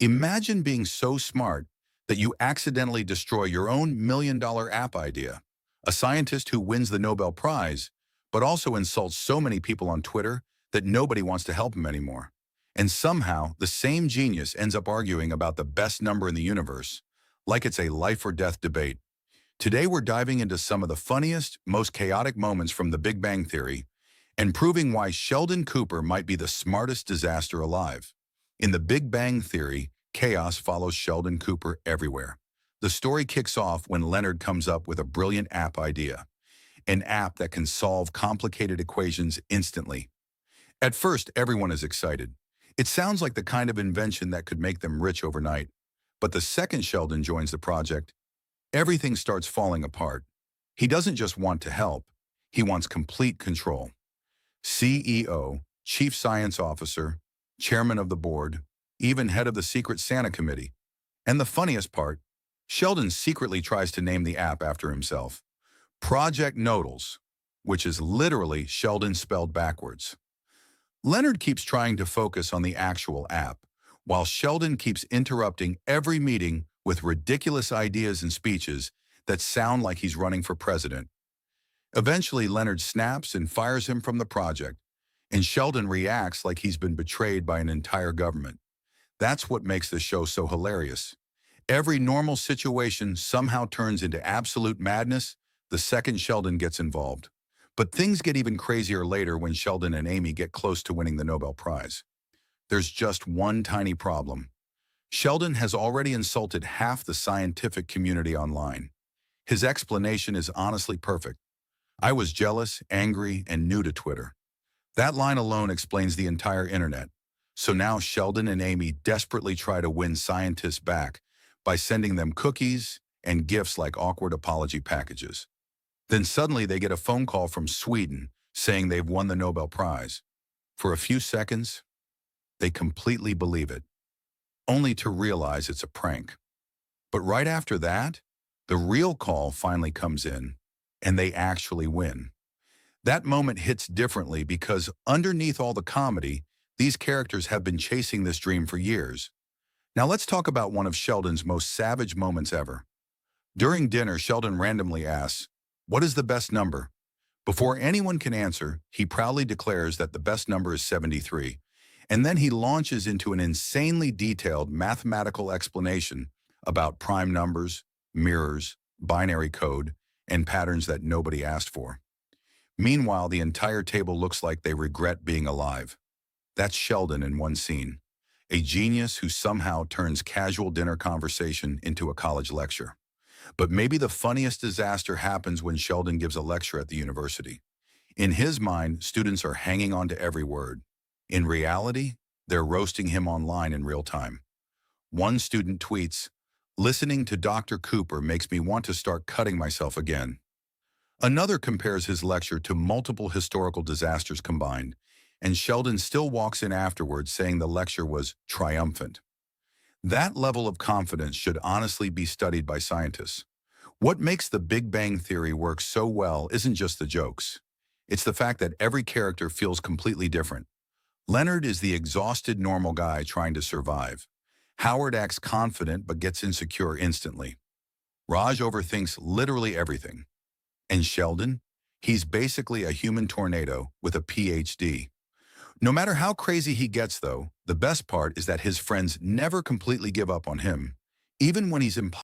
Imagine being so smart that you accidentally destroy your own million-dollar app idea. A scientist who wins the Nobel Prize, but also insults so many people on Twitter that nobody wants to help him anymore. And somehow, the same genius ends up arguing about the best number in the universe, like it's a life or death debate. Today we're diving into some of the funniest, most chaotic moments from the Big Bang Theory and proving why Sheldon Cooper might be the smartest disaster alive. In the Big Bang Theory, chaos follows Sheldon Cooper everywhere. The story kicks off when Leonard comes up with a brilliant app idea, an app that can solve complicated equations instantly. At first, everyone is excited. It sounds like the kind of invention that could make them rich overnight. But the second Sheldon joins the project, everything starts falling apart. He doesn't just want to help, he wants complete control. CEO, Chief Science Officer, Chairman of the Board, even head of the Secret Santa Committee. And the funniest part, Sheldon secretly tries to name the app after himself. Project Nodals, which is literally Sheldon spelled backwards. Leonard keeps trying to focus on the actual app, while Sheldon keeps interrupting every meeting with ridiculous ideas and speeches that sound like he's running for president. Eventually, Leonard snaps and fires him from the project, and Sheldon reacts like he's been betrayed by an entire government. That's what makes the show so hilarious. Every normal situation somehow turns into absolute madness the second Sheldon gets involved. But things get even crazier later when Sheldon and Amy get close to winning the Nobel Prize. There's just one tiny problem. Sheldon has already insulted half the scientific community online. His explanation is honestly perfect. I was jealous, angry, and new to Twitter. That line alone explains the entire internet. So now Sheldon and Amy desperately try to win scientists back by sending them cookies and gifts like awkward apology packages. Then suddenly they get a phone call from Sweden saying they've won the Nobel Prize. For a few seconds, they completely believe it, only to realize it's a prank. But right after that, the real call finally comes in, and they actually win. That moment hits differently because underneath all the comedy, these characters have been chasing this dream for years. Now let's talk about one of Sheldon's most savage moments ever. During dinner, Sheldon randomly asks, "What is the best number?" Before anyone can answer, he proudly declares that the best number is 73, and then he launches into an insanely detailed mathematical explanation about prime numbers, mirrors, binary code, and patterns that nobody asked for. Meanwhile, the entire table looks like they regret being alive. That's Sheldon in one scene, a genius who somehow turns casual dinner conversation into a college lecture. But maybe the funniest disaster happens when Sheldon gives a lecture at the university. In his mind, students are hanging on to every word. In reality, they're roasting him online in real time. One student tweets, "Listening to Dr. Cooper makes me want to start cutting myself again." Another compares his lecture to multiple historical disasters combined, and Sheldon still walks in afterwards saying the lecture was triumphant. That level of confidence should honestly be studied by scientists. What makes the Big Bang Theory work so well isn't just the jokes. It's the fact that every character feels completely different. Leonard is the exhausted normal guy trying to survive. Howard acts confident but gets insecure instantly. Raj overthinks literally everything. And Sheldon? He's basically a human tornado with a PhD. No matter how crazy he gets, though, the best part is that his friends never completely give up on him, even when he's impossible.